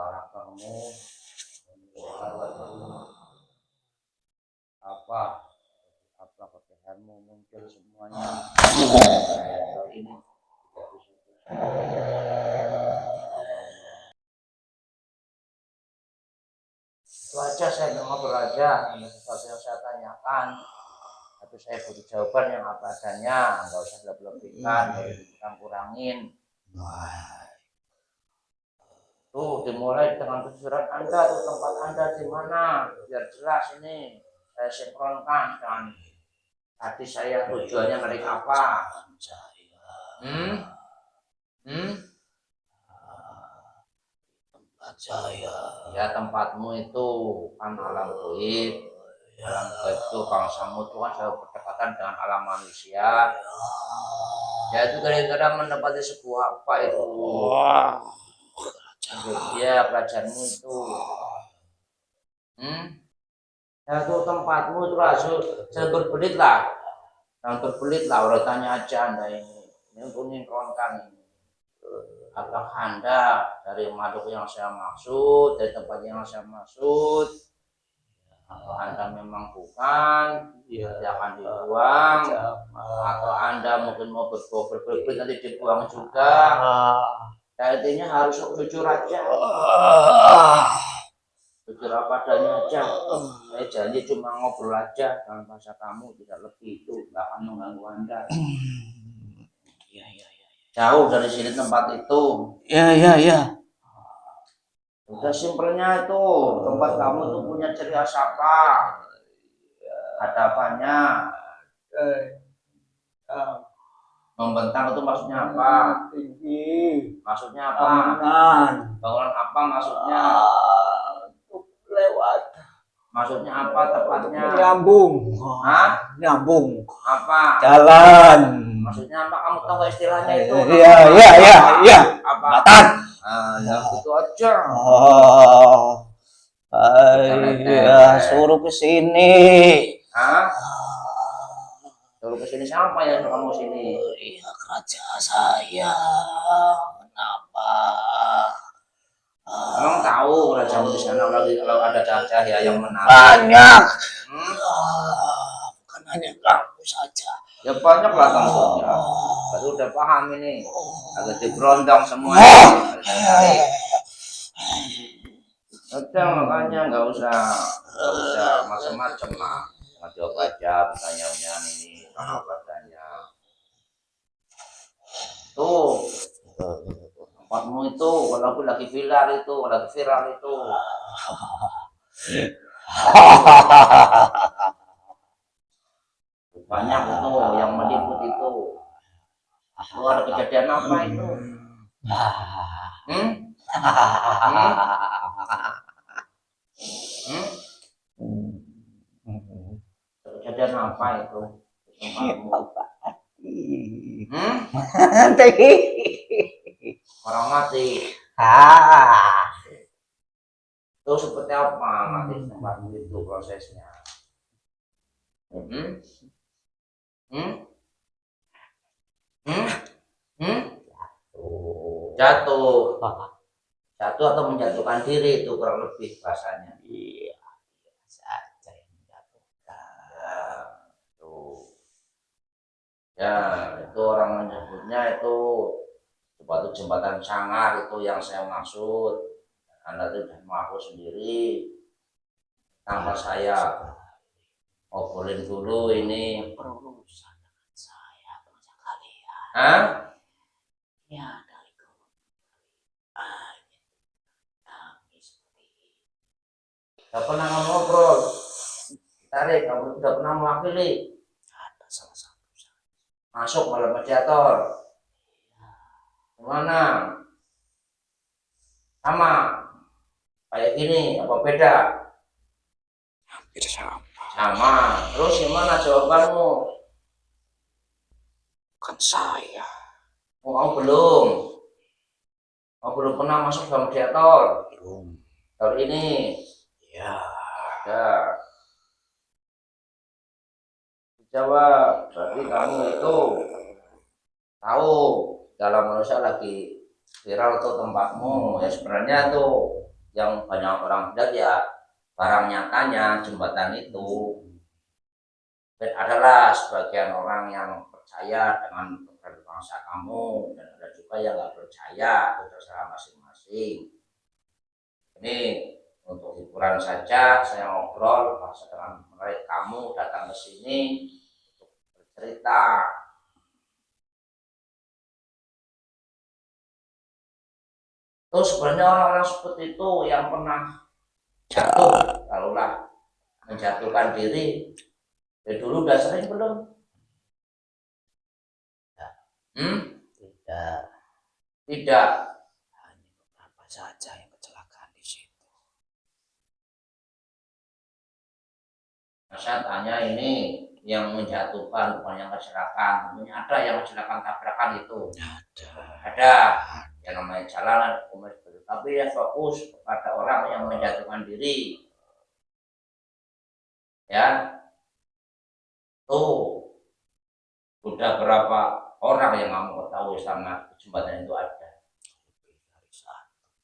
para kamu apa pakaianmu muncul semuanya ini itu aja saya ngobrol aja, ada sesuatu yang saya tanyakan tapi saya butuh jawaban yang apa adanya, nggak usah lebih-lebihkan, nggak kurangin. Tuh dimulai dengan kejujuran Anda, tuh tempat Anda di mana, biar jelas ini saya sinkronkan dan tadi saya tujuannya menarik apa. Tempat saya ya, tempatmu itu kan alam gaib. Alam gaib itu bangsamu itu kan selalu berdekatan dengan alam manusia. Ya itu gara-gara menempati sebuah apa itu. Ya pelajaranmu itu. Ya itu tempatmu itu langsung saya berbelit lah. Yang berbelit lah, orang tanya aja Anda ini kuning-kronkan ini. Apakah Anda dari makhluk yang saya maksud, dari tempat yang saya maksud, atau Anda memang bukan, nanti akan dibuang, atau Anda mungkin mau berbelit nanti dibuang juga. Ya intinya harus jujur aja, jujur apa adanya aja. Saya janji cuma ngobrol aja dalam bahasa kamu, tidak lebih, itu nggak akan mengganggu Anda. Jauh dari sini tempat itu. Ya. Udah simpelnya itu, tempat kamu tuh punya ciri khas apa? Ada apanya? Membentang itu maksudnya apa? Maksudnya apa? Bangunan apa maksudnya? Lewat. Maksudnya apa tepatnya? Nyambung. Hah? Nyambung. Apa? Jalan. Maksudnya apa? Kamu tahu istilahnya itu? Iya. Apa? Batas. Ya itu aja. Ya suruh ke sini. Hah? Suruh ke sini siapa ya kamu sini? Iya kerja saya. Kenapa? Emang tahu rajamu di sana lagi kalau ada cahaya yang menarik? Banyak. Bukan hanya kamu saja. Ya banyak lah tentunya. Baru udah paham ini. Agak diberondong semua. Udah makanya nggak usah macam-macam lah. Ngajak aja pertanyaannya ini apa adanya. Tuh tempatmu itu walaupun lagi viral itu, banyak itu yang meliput itu. Itu ada kejadian apa itu? Kejadian apa itu? Orang mati. Itu seperti apa mati di tempatmu itu prosesnya? Jatuh atau menjatuhkan diri itu kurang lebih bahasanya. Iya saja yang menjatuhkan. Ya itu orang menyebutnya itu suatu jembatan sangar itu yang saya maksud. Anda tidak mampu sendiri tanpa saya ngobrolin dulu ini berurusan dengan saya atau kalian. Hah? Ya dari tidak pernah ngobrol. Tarik, kamu tidak pernah mewakili. Ada salah satu. masuk malam mediator. Gimana? Sama kayak gini apa beda? Hampir sama. Sama. Terus gimana jawabanmu? Bukan saya. Oh, kamu belum. Kamu belum pernah masuk dalam mediator. Belum. Tahun ini. Ya. Ya. Jawab. Berarti kamu itu tahu dalam manusia lagi viral tuh tempatmu. Ya sebenarnya tuh yang banyak orang bilang ya barang nyatanya jembatan itu. Dan adalah sebagian orang yang percaya dengan keberadaan bangsa kamu dan ada juga yang nggak percaya, itu terserah masing-masing. Ini untuk hiburan saja saya ngobrol masa dengan mereka kamu datang ke sini untuk bercerita. Tuh sebenarnya orang-orang seperti itu yang pernah jatuh, taruhlah menjatuhkan diri, dari dulu udah sering belum? Tidak. Tidak. Hanya beberapa saja yang kecelakaan di situ. Saya tanya ini yang menjatuhkan bukan yang kecelakaan, tentunya ada yang kecelakaan tabrakan itu. Ada yang namanya jalanan, tapi yang fokus kepada orang yang menjatuhkan diri. Ya, tuh udah berapa orang yang kamu ketahui sama jembatan itu ada?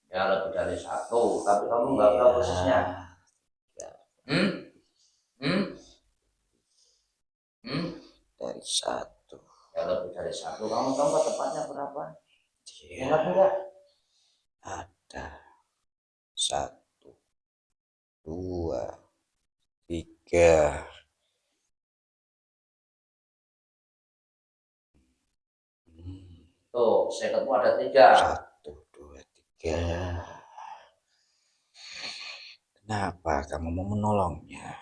Ya lebih dari satu, tapi kamu nggak tahu persisnya. Dari satu. Ya lebih dari satu. Kamu tahu nggak tepatnya berapa? Ya. Ingat enggak? Ada 1, 2, 3. Tuh, seketmu ada 3. 1, 2, 3. Kenapa kamu mau menolongnya?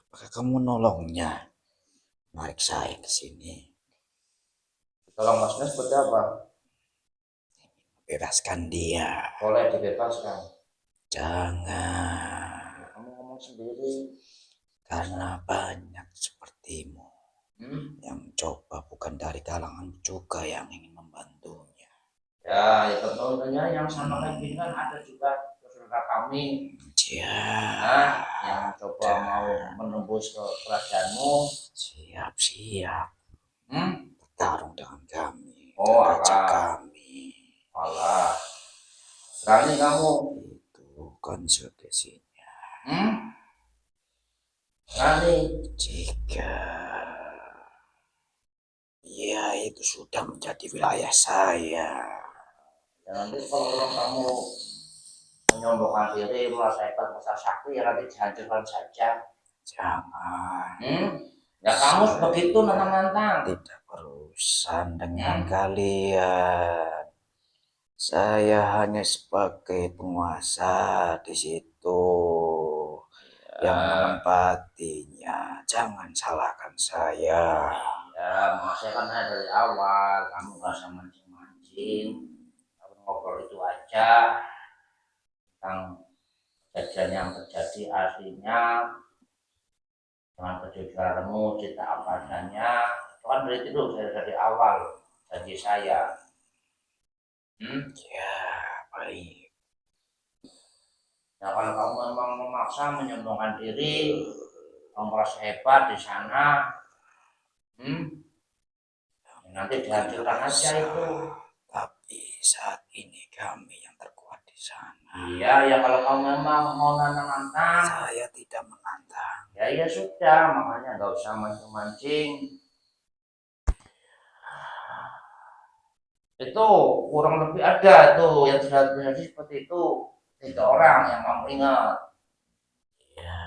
Apakah kamu menolongnya? Narik saya ke sini. Tolong maksudnya seperti apa? Bebaskan dia. Boleh dibebaskan. Jangan. Kamu ngomong sendiri. Karena banyak sepertimu yang coba bukan dari kalangan juga yang ingin membantunya. Ya, itu tentunya yang sama kayak gini kan ada juga saudara kami. Ya. Yang coba mau menembus ke kerajaanmu. Siap. Hmm? Bertarung dengan kami. Oh, raja kami. Alah. Berani kamu. Itu konsekuensinya. Berani. Jika ya itu sudah menjadi wilayah saya. Ya, nanti kalau kamu menyombongkan diri, merasa hebat, merasa sakti, ya nanti dihancurkan saja. Jangan. Ya kamu begitu nantang-nantang. Tidak berurusan dengan kalian. Saya hanya sebagai penguasa di situ yang menempatinya. Jangan salahkan saya. Ya, maksudnya kan dari awal kamu gak usah mancing-mancing. Kamu ngobrol itu aja tentang kejadian yang terjadi aslinya dengan kejujuranmu, cerita apa adanya. Itu kan dari itu dari awal janji saya. Ya, baik. Nah, kalau kamu memang memaksa menyombongkan diri, kamu merasa hebat di sana, nanti dihancurkan aja itu. Tapi saat ini kami yang terkuat di sana. Iya, ya kalau kamu memang mau nantang-nantang. Saya tidak menantang. Ya sudah, makanya nggak usah mancing-mancing. Itu kurang lebih ada tuh yang sudah terjadi seperti itu. 3 orang yang kamu ingat. Ya.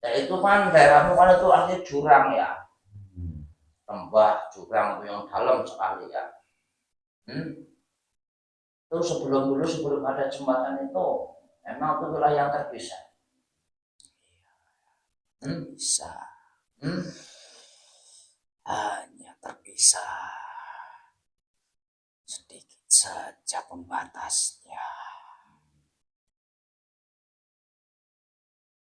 Ya itu kan daerahmu kan itu artinya jurang ya. Lembah jurang itu yang dalam sekali ya. Itu sebelum ada jembatan itu memang itu wilayah yang terpisah. Bisa. hanya terpisah sedikit saja pembatasnya.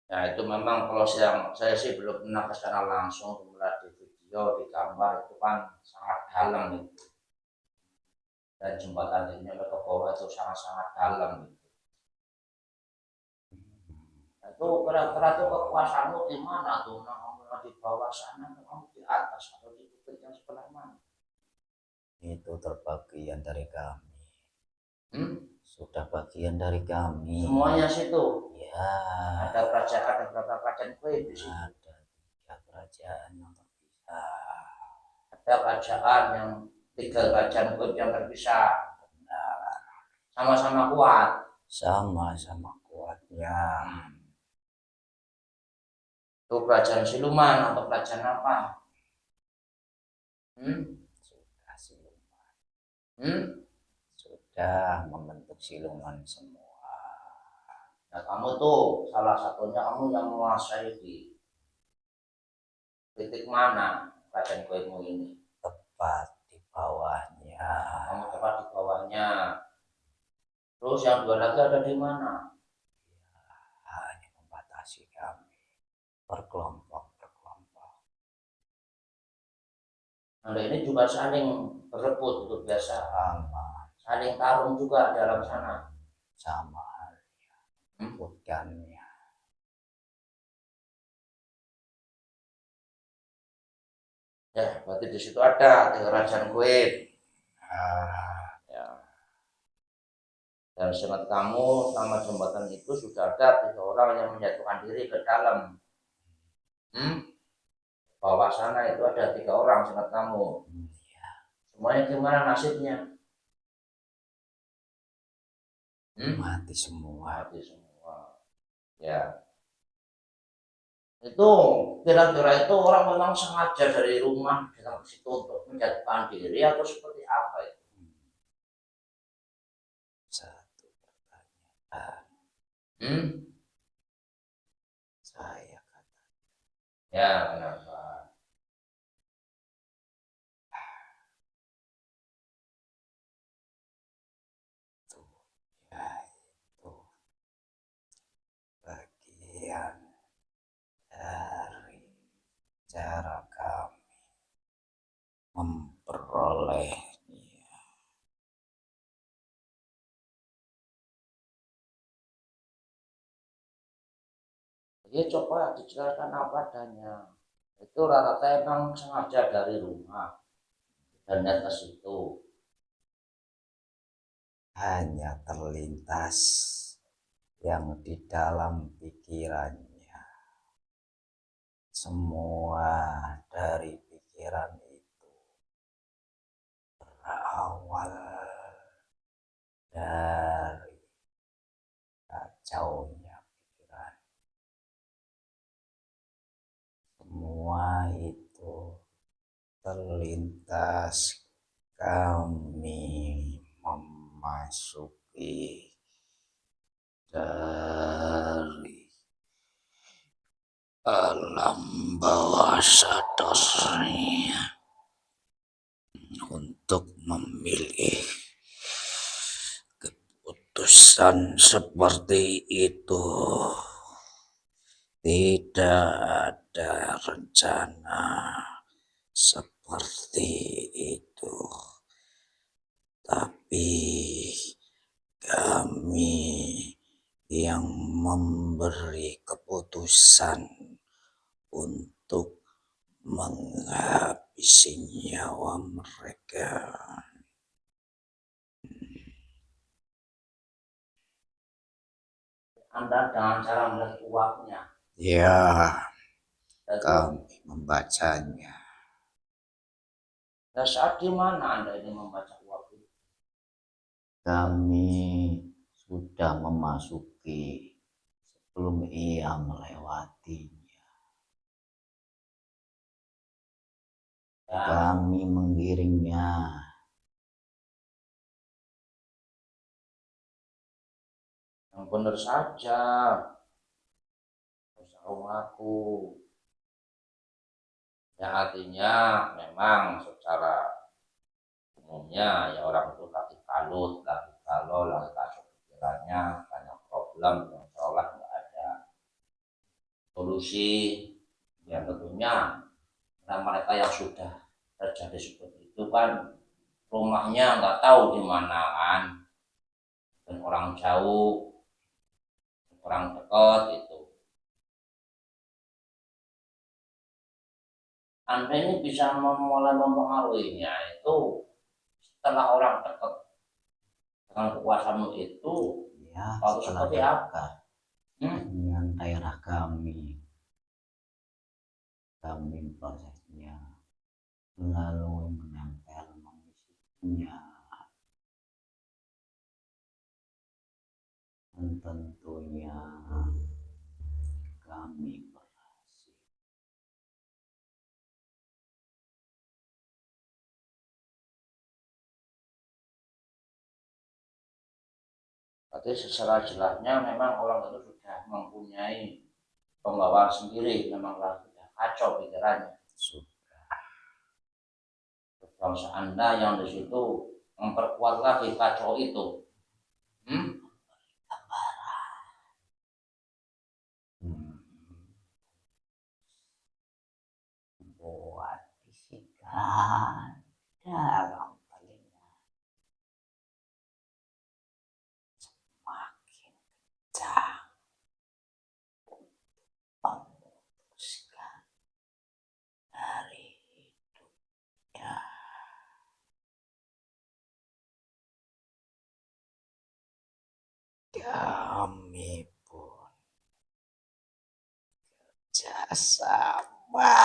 Nah itu memang kalau saya sih belum pernah ke sana langsung, melihat di video, di gambar itu kan sangat dalam gitu. Dan jembatan ini ke bawah itu sangat-sangat dalam gitu. Nah, itu kira-kira tuh kekuasaanmu di mana tuh? Nah, kamu di bawah sana, kamu di atas atau di bukit yang sebelah mana? Itu terbagian dari kami. Sudah bagian dari kami. Semuanya situ. Ya. Ada berapa kerajaan kue di situ? Ada 3 kerajaan yang terpisah. Ada kerajaan yang 3 kerajaan kue yang terpisah. Benar. Sama-sama kuat. Sama-sama kuatnya. Itu kerajaan siluman atau kerajaan apa? Sudah siluman. Sudah membentuk siluman semua. Nah kamu tuh salah satunya kamu yang menguasai di titik mana kerajaan kuemu ini? Tepat di bawahnya. Kamu tepat di bawahnya. Terus yang 2 lagi ada di mana? Hanya membatasi kami berkelompok. Nah ini juga saling berebut itu biasa. Saling tarung juga dalam sana. Sama halnya. Bukannya. Ya, berarti di situ ada kerajaan Kuwait. Ya. Dan seingat kamu sama jembatan itu sudah ada 3 orang yang menyatukan diri ke dalam. Bawah sana itu ada 3 orang seingat kamu. Semuanya gimana nasibnya? Mati semua. Mati semua. Ya. Itu kira-kira itu orang memang sengaja dari rumah datang ke situ untuk menjatuhkan diri atau seperti apa itu? Satu pertanyaan. Saya katakan. Ya, kenapa? Itu bagian dari cara kami memperolehnya. Ya coba dijelaskan apa adanya. Itu rata-rata emang sengaja dari rumah dan ke situ. Hanya terlintas yang di dalam pikirannya. Semua dari pikiran itu berawal dari kacaunya pikiran. Semua itu terlintas kami memasuki dari alam bawah sadarnya untuk memilih keputusan seperti itu. Tidak ada rencana seperti itu, tapi kami yang memberi keputusan untuk menghabisi nyawa mereka. Anda dengan cara melihat uapnya. Ya, kami membacanya. Dan saat di mana Anda ini membaca uap itu? Kami sudah memasuki sebelum ia melewatinya. Ya. Kami menggiringnya. Yang benar saja. Usah aku. yang artinya memang secara umumnya ya orang itu lagi kalut, lagi galau, lagi kacau pikirannya, banyak problem yang seolah nggak ada solusi. Ya tentunya mereka yang sudah terjadi seperti itu kan rumahnya nggak tahu di mana kan, dan orang jauh, orang dekat itu. Anda ini bisa mulai mempengaruhinya itu setelah orang dekat dengan kekuasaanmu itu Ya, lalu setelah seperti apa? dengan daerah kami prosesnya melalui menempel mengisinya, dan tentunya kami berhasil. Berarti secara jelasnya memang orang itu sudah mempunyai pembawaan sendiri, memang sudah kacau pikirannya. Bangsa Anda yang di situ memperkuat lagi kacau itu. Buat bisikan dalam telinga semakin kencang, memutuskan dari hidupnya. Kami pun kerjasama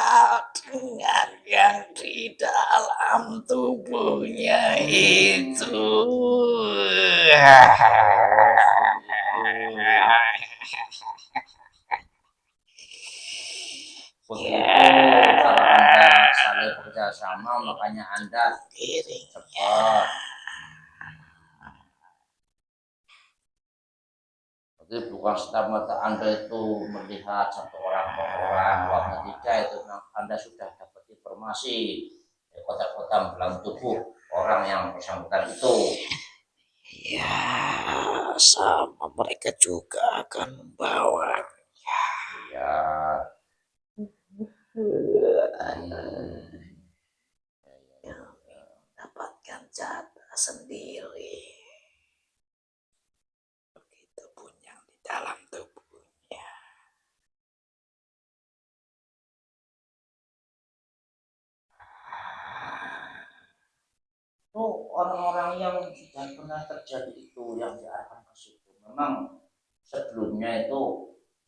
dengan yang di dalam tubuhnya itu. Begitu cara Anda saling bekerjasama, makanya Anda cepat. Jadi bukan serta-merta Anda itu melihat satu orang per orang, waktu tidak itu Anda sudah dapat informasi kotak-kotak dalam tubuh orang yang bersangkutan itu. Ya, sama mereka juga akan membawa. Ya, Dapatkan jatah sendiri. Begitu pun yang di dalam tubuhnya. itu orang-orang yang sudah pernah terjadi itu yang diarahkan ke situ. Memang sebelumnya itu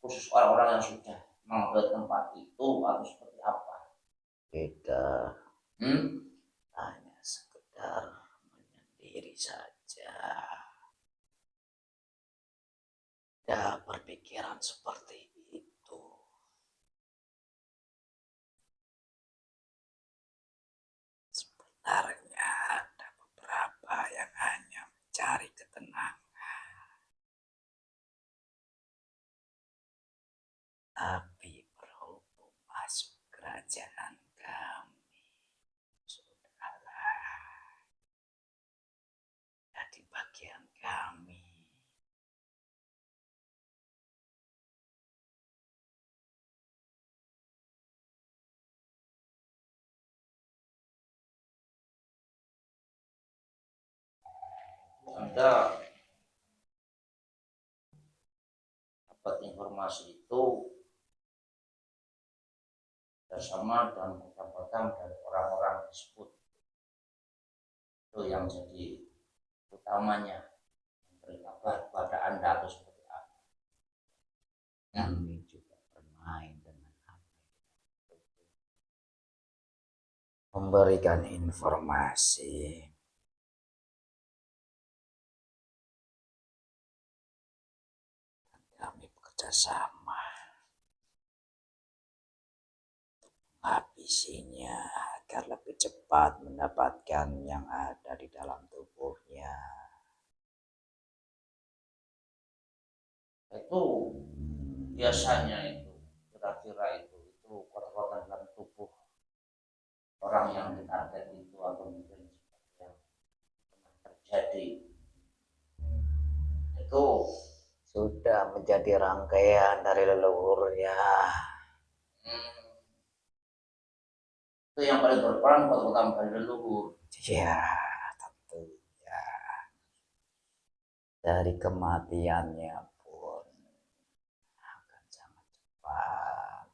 khusus orang-orang yang sudah mengambil tempat itu harus seperti apa? Kita Hmm? hanya sekedar menyendiri saja. Ada berpikiran seperti itu. Sebenarnya ada beberapa yang hanya mencari ketenangan. Tapi berhubung masuk kerajaan kami, sudahlah, jadi bagian kami. Anda dapat informasi itu bersama dan kotak-kotak dari orang-orang tersebut. Itu yang jadi utamanya, memberi kabar kepada Anda atau seperti apa. Kami juga bermain dengan memberikan informasi. Kami bekerja sama menghabisinya agar lebih cepat mendapatkan yang ada di dalam tubuhnya. Itu biasanya itu kira-kira itu kotak-kotak dalam tubuh orang yang ditarget itu atau mungkin yang pernah terjadi itu Sudah menjadi rangkaian dari leluhurnya. itu yang paling berperan buat utama dari leluhur. Ya, tentunya. Dari kematiannya pun akan sangat cepat.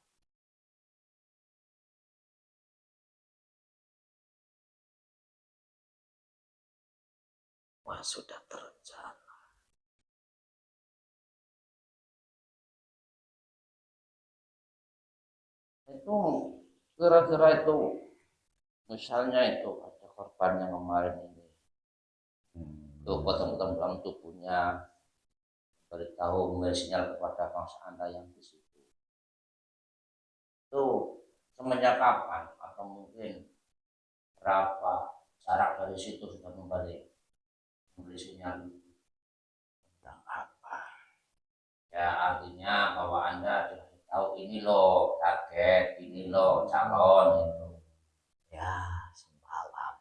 Wah, sudah terencana. Itu kira-kira itu misalnya itu ada korban yang kemarin ini itu potong-potong dalam tubuhnya, beritahu memberi sinyal kepada bangsa Anda yang di situ. Itu semenjak kapan atau mungkin berapa jarak dari situ sudah memberi sinyal Tentang apa? ya, artinya bahwa Anda dikasih tahu ini loh target, ini loh calon itu. Ya, semalam.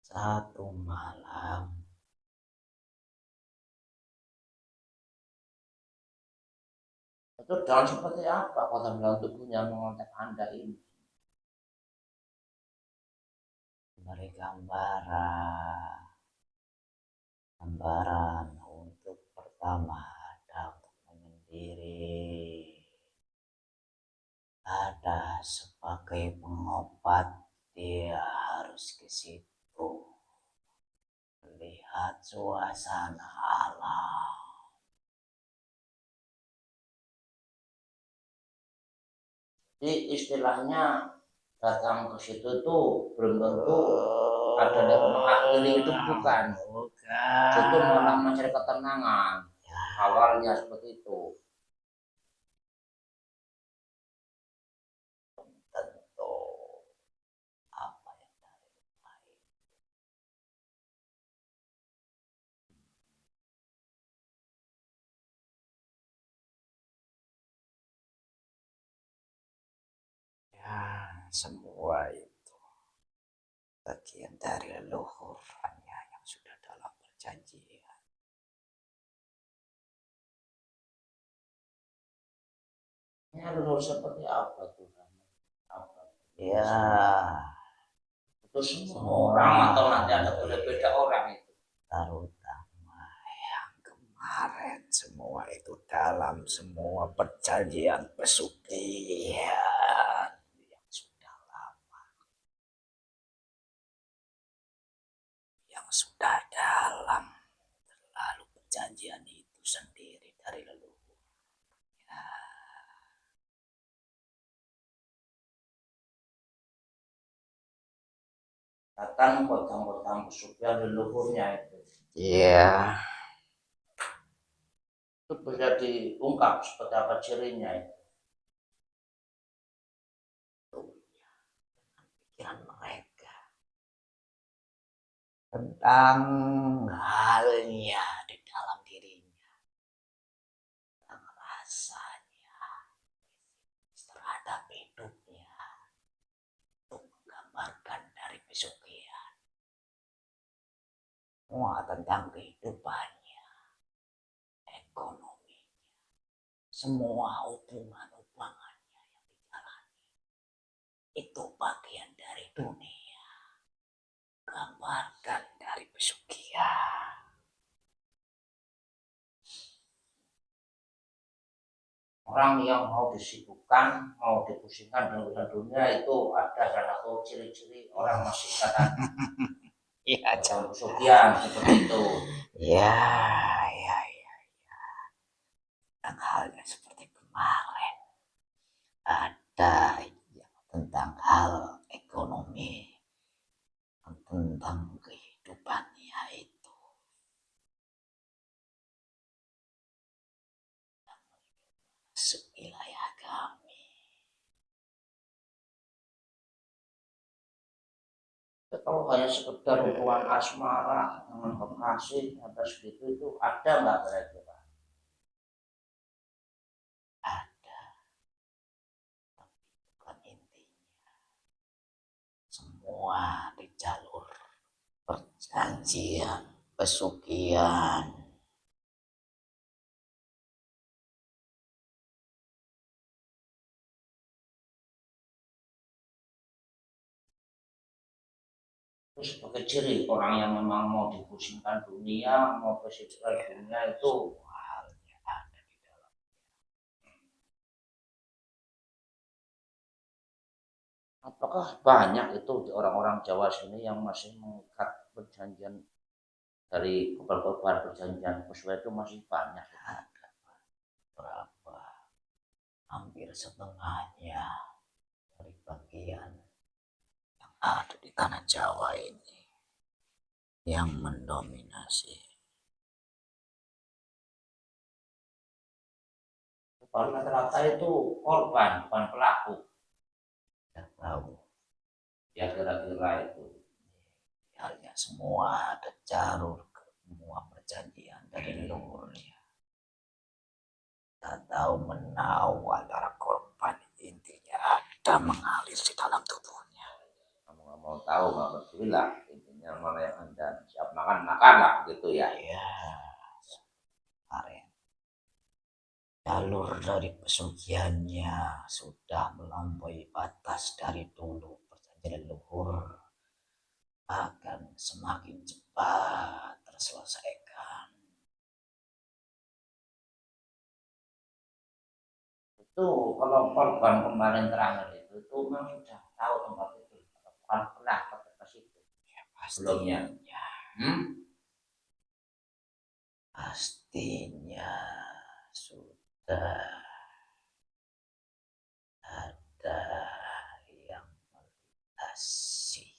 Satu malam. Itu dalam seperti apa kota dalam tubuhnya mengontak Anda ini? Beri gambaran untuk pertama ada untuk menyendiri, ada sebagai pengobat dia harus ke situ melihat suasana alam. Jadi istilahnya datang ke situ tuh belum tentu ada yang mengakhiri itu, bukan. Itu malah mencari ketenangan. Awalnya seperti itu. Tentu apa yang dari baik. Ya, semua itu bagian dari leluhur hanya yang sudah dalam perjanjian. Ini leluhur seperti apa tuh? Apa? Ya, Itu semua orang atau nanti ada beda-beda orang itu? terutama yang kemarin semua itu dalam semua perjanjian pesugihan yang sudah lama, yang sudah dalam, lalu perjanjian itu sendiri dari leluhur. Datang potong-potong pesugihan leluhurnya itu. Iya. Itu bisa diungkap seperti apa cirinya itu. Pikiran mereka tentang halnya di dalam dirinya, tentang rasanya terhadap hidupnya, untuk menggambarkan dari pesugihan semua tentang kehidupannya, ekonominya, semua hubungan-hubungannya yang dijalani itu bagian dari dunia, gambarkan dari pesugihan. Orang yang mau disibukkan, mau dipusingkan dengan urusan dunia itu ada salah satu ciri-ciri orang masih kata Iya, pesugihan seperti itu. Ya, ya, ya. Dan halnya seperti kemarin ada yang tentang hal ekonomi, tentang kehidupannya itu masuk wilayah kami. Kalau hanya sekedar hubungan asmara dengan kekasih atau segitu itu ada nggak kira-kira? Ada semua di jalur perjanjian pesugihan. Itu sebagai ciri orang yang memang mau dipusingkan dunia, mau pesisir dunia itu Halnya ada di dalam. apakah banyak itu di orang-orang Jawa sini yang masih mengikat perjanjian dari korban perjanjian Pesua itu masih banyak? Ada berapa? Hampir setengahnya dari bagian yang ada di tanah Jawa ini yang mendominasi. Kalau rata-rata itu korban, bukan pelaku. Tidak tahu. Ya kira-kira itu. Halnya semua ada jalur semua perjanjian dari leluhurnya. Tak tahu menahu antara korban, intinya ada mengalir di dalam tubuhnya. Kamu nggak mau tahu, nggak peduli lah. Intinya mana yang Anda siap makan, makan lah gitu ya. Ya, kemarin jalur dari pesugihannya sudah melampaui batas dari dulu. Perjanjian leluhur akan semakin cepat terselesaikan. Itu kalau korban kemarin terakhir itu memang sudah tahu tempat itu. Bukan pernah ke situ. Ya, Sebelumnya. Pastinya sudah ada yang melintasi.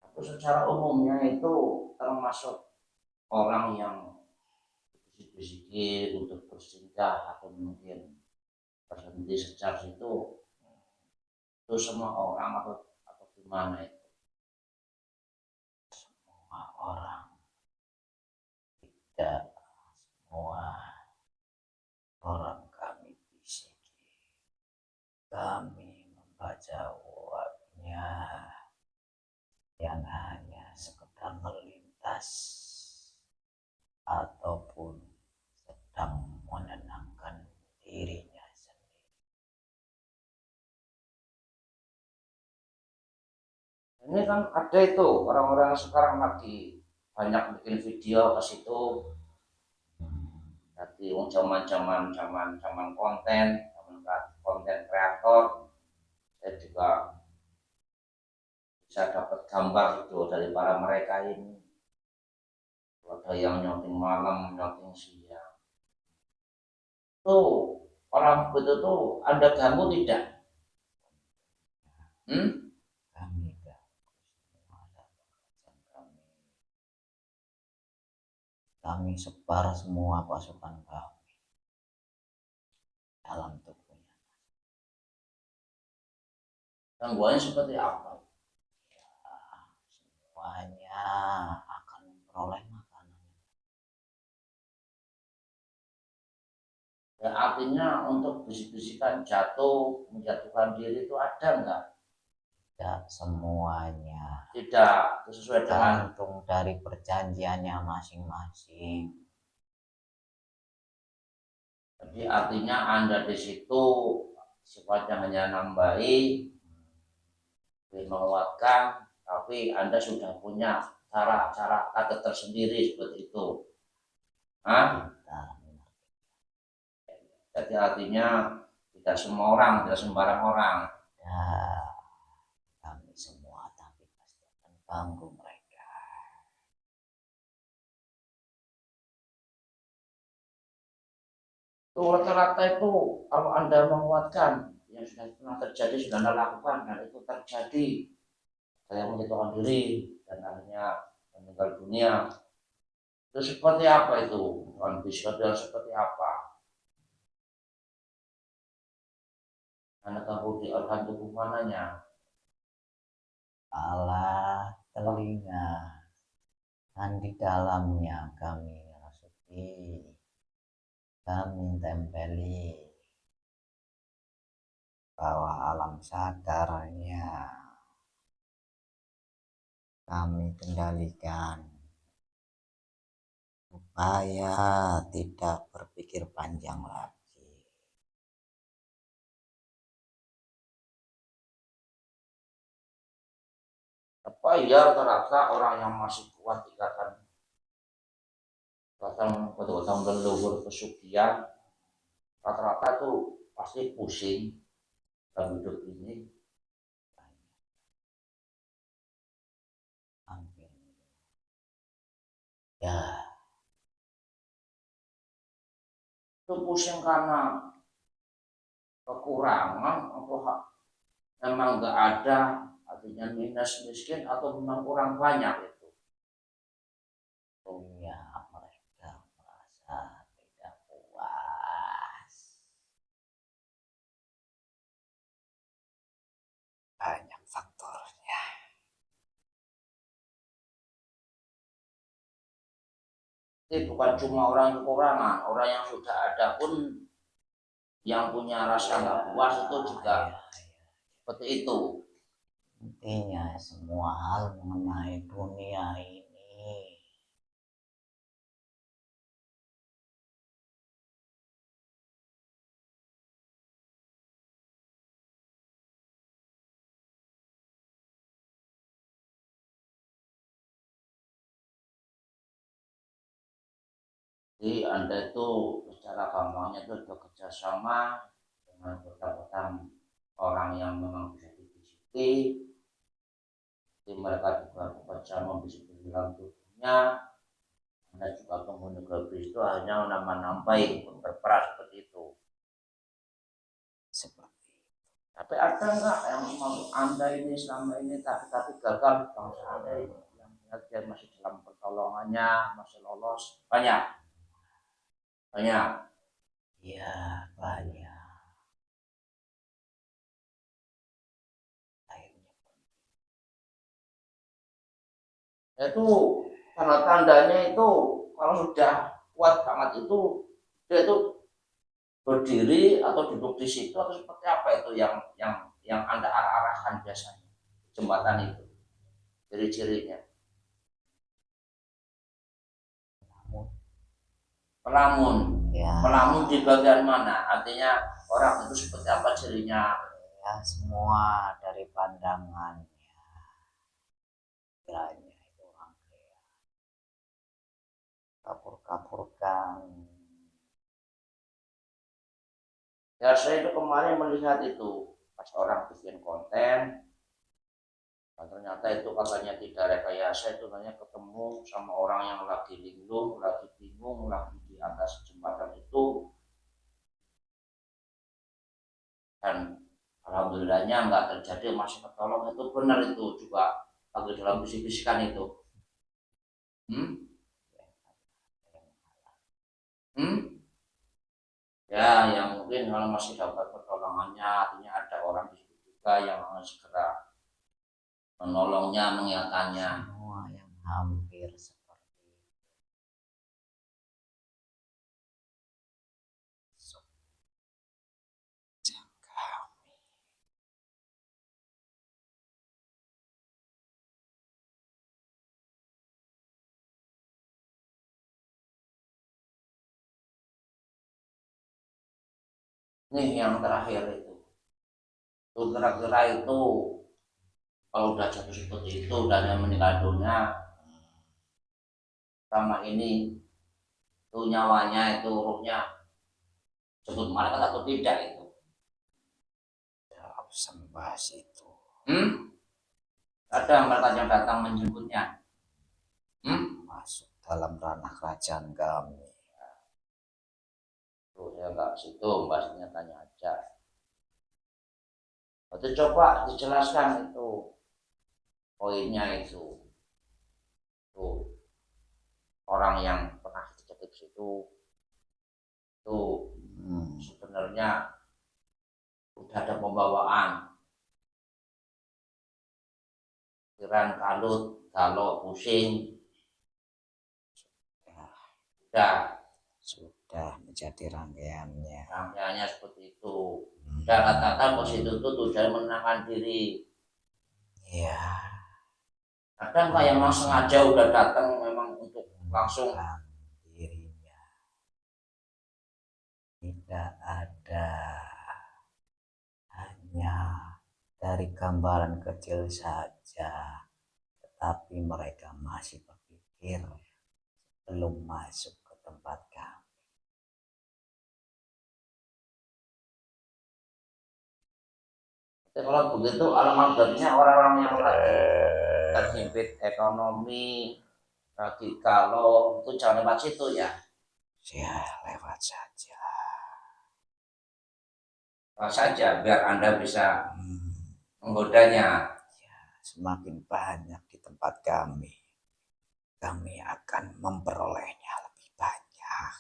Aku secara umumnya itu termasuk orang yang bisik-bisiki untuk bersinggah atau mungkin berhenti sejak itu semua orang atau gimana itu? Semua orang, tidak semua orang kami bisiki. Kami membaca wabnya yang hanya sekedar melintas ataupun sedang menenangkan dirinya sendiri. Ini kan ada itu orang-orang sekarang lagi banyak bikin video ke situ. Jadi zaman konten kreator, saya juga bisa dapat gambar itu dari para mereka ini. Ada yang nyouting malam, nyouting siang. Tuh orang begitu tuh Anda ganggu tidak? Kami ganggu semua dan pekerjaan kami. Kami sebar semua pasukan kami dalam tubuhnya. Gangguannya seperti apa? Ya, semuanya akan memperoleh makanan. Ya, artinya untuk bisik-bisikan jatuh, menjatuhkan diri itu ada enggak? Tidak semuanya, Tidak, itu sesuai dengan tergantung dari perjanjiannya masing-masing. jadi artinya Anda di situ sifatnya hanya nambahi, menguatkan, tapi Anda sudah punya cara-cara kader tersendiri seperti itu. Hah? Jadi artinya tidak semua orang, tidak sembarang orang. Ya, kami semua tapi pasti akan ganggu mereka. Itu rata-rata itu kalau Anda menguatkan yang sudah pernah terjadi, sudah Anda lakukan dan itu terjadi, saya menjatuhkan diri dan akhirnya meninggal dunia. Itu seperti apa itu? Kondisi seperti apa? Anda ganggu di organ tubuh mananya? Kepala, telinga, dan di dalamnya kami kami tempeli bahwa alam sadarnya kami kendalikan supaya tidak berpikir panjang lagi. Apa iya rata-rata orang yang masih kuat ikatan batang leluhur pesugihan rata-rata tuh pasti pusing dalam hidup ini. Hampir. Ya, Itu pusing karena kekurangan atau memang nggak ada, artinya minus miskin atau memang kurang banyak itu. ya mereka merasa tidak puas. Banyak faktornya. Ini bukan cuma orang yang kekurangan, orang yang sudah ada pun yang punya rasa nggak puas itu juga seperti itu. Intinya semua hal mengenai dunia ini Jadi Anda itu secara gampangnya itu bekerjasama dengan kota-kota orang yang memang bisa dibisiki. Jadi mereka juga bekerja membisiki dalam tubuhnya. Anda juga penghuni habis itu hanya menambah-nambahi berperan seperti itu. seperti Tapi ada nggak yang mau Anda ini selama ini tapi gagal bangsa Anda ini yang dia masih dalam pertolongannya, masih lolos? Banyak. ya banyak. Akhirnya Itu tanda-tandanya itu kalau sudah kuat banget itu dia itu berdiri atau duduk di situ atau seperti apa itu yang Anda arahkan biasanya jembatan itu ciri-cirinya. Pelamun. ya, Pelamun di bagian mana? Artinya orang itu seperti apa cirinya? ya semua dari pandangannya. Kiranya itu orang kaya kapur-kapurkan. Ya saya itu kemarin melihat itu pas orang bikin konten, ternyata itu katanya tidak rekayasa, itu hanya ketemu sama orang yang lagi linglung, lagi bingung, lagi di atas jembatan itu, dan alhamdulillahnya nggak terjadi, masih ketolong. Itu benar, itu juga lagi dalam bisik-bisikan itu. Ya yang mungkin kalau masih dapat pertolongannya, artinya ada orang di situ juga yang segera menolongnya, mengingatkannya. Semua yang hampir seperti kami. Nih yang terakhir itu kira-kira itu kalau udah jatuh seperti itu dan yang meninggal dunia sama ini itu nyawanya itu ruhnya sebut malaikat atau tidak itu? Dalam sembah itu Ada malaikat yang datang menjemputnya? masuk dalam ranah kerajaan kami. Tuh saya nggak situ, bahasanya tanya aja. Itu coba dijelaskan itu poinnya itu. Tuh orang yang pernah dicekik situ tuh sebenarnya udah ada pembawaan pikiran kalut, galau, pusing, udah sudah menjadi rangkaiannya. Rangkaiannya seperti itu. Dan rata-rata positif itu tujuan menenangkan diri. Ya, Kadang kayak memang sengaja udah datang memang untuk langsung dirinya. Tidak ada, hanya dari gambaran kecil saja, tetapi mereka masih berpikir belum masuk ke tempat kami. Kalau begitu alamatnya orang-orang yang lagi terhimpit ekonomi, lagi kalau itu jangan lewat situ ya. Ya, lewat saja. Lewat saja biar Anda bisa menggodanya. Ya, semakin banyak di tempat kami akan memperolehnya lebih banyak.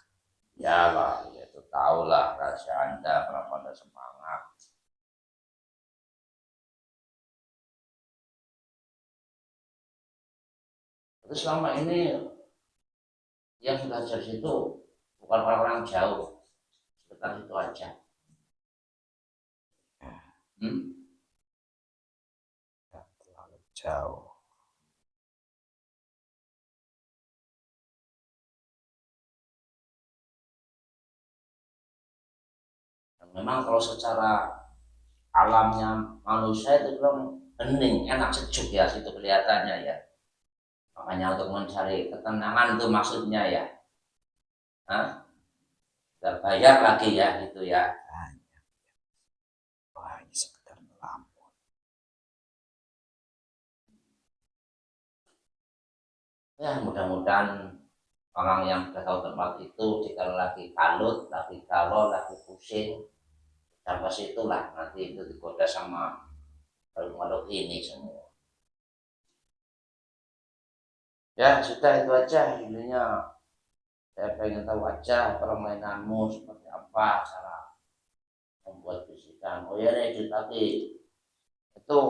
Ya lah, itu tahulah rahasia Anda kenapa Anda semangat. Terus selama ini yang sudah jadi situ bukan orang-orang jauh, sekitar situ aja. Tidak terlalu jauh. Memang kalau secara alamnya manusia itu bilang hening, enak, sejuk ya situ kelihatannya ya. Makanya untuk mencari ketenangan itu maksudnya ya. Gak bayar lagi ya gitu ya. Hanya sekedar melamun. Ya mudah-mudahan orang yang sudah tahu tempat itu jika lagi kalut, lagi galau, lagi pusing, sampai situlah nanti itu digoda sama makhluk ini semua. Ya sudah itu aja intinya. Saya pengen tahu aja permainanmu seperti apa, cara membuat bisikan. Oh ya nih lagi itu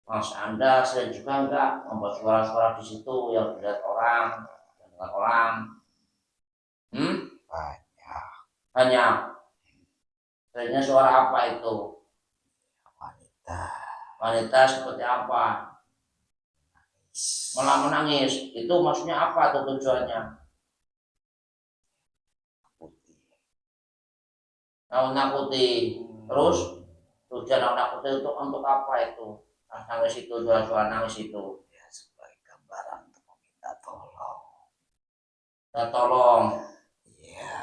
Mas Anda sering juga enggak membuat suara-suara di situ yang dilihat orang, dengan orang? Banyak. Banyak. Seringnya suara apa itu? Wanita. Wanita seperti apa? Malah menangis. Itu maksudnya apa tuh tujuannya? Nakuti. Terus tujuan nakuti itu untuk apa itu? Nangis itu, suara-suara nangis itu. Ya, sebagai gambaran untuk meminta tolong. Minta tolong. Ya.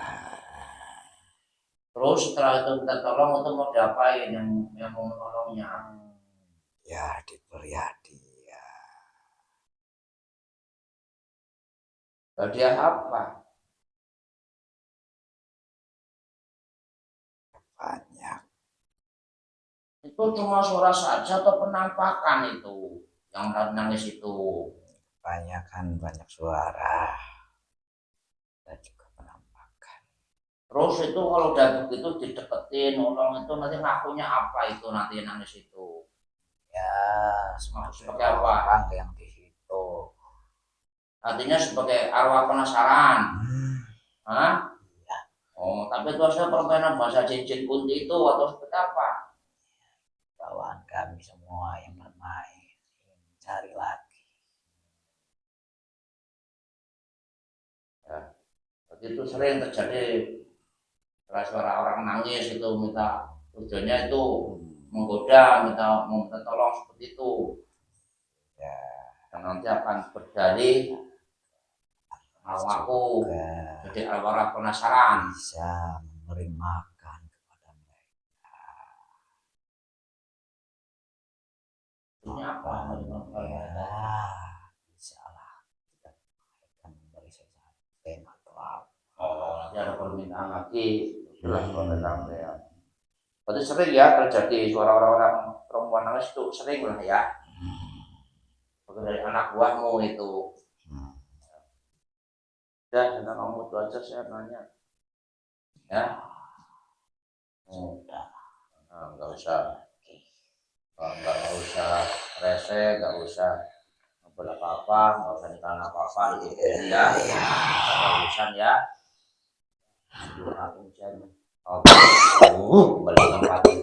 Terus setelah itu minta tolong itu mau diapain yang mau menolongnya? Ya, diberi hadiah. Hadiah apa? Banyak. Itu cuma suara saja atau penampakan itu yang nangis itu? Banyak suara dan juga penampakan. Terus itu kalau udah begitu dideketin, nolong itu nanti ngakunya apa itu nanti nangis itu? Ya, Sebagai apa? Orang yang di situ. Artinya sebagai arwah penasaran. Hah? Ya. Oh, tapi itu harusnya permainan bahasa cincin kunti itu atau seperti apa? Bawaan kami semua yang bermain ingin cari lagi. Ya. Itu sering terjadi suara orang nangis itu minta tujuannya itu menggoda, minta tolong seperti itu. Ya. Dan nanti akan berdalih aku jadi arwah penasaran. Bisa memberi makan kepada mereka. Ini apa? Ya, bisa lah. Kita akan memberi sesuatu atau apa. Oh, nanti ada permintaan lagi. Itulah permintaan ya. Berarti sering ya terjadi suara orang-orang perempuan nangis itu sering lah ya. Bukan dari anak buahmu itu. Dan tentang kamu itu aja saya nanya. Ya. Sudah. Nah, nggak usah rese, nggak usah ngobrol apa-apa, nggak usah ditanya apa-apa, itu ya. Ada urusan ya. Aduh, aking tiyan. Oh, balik ang pati.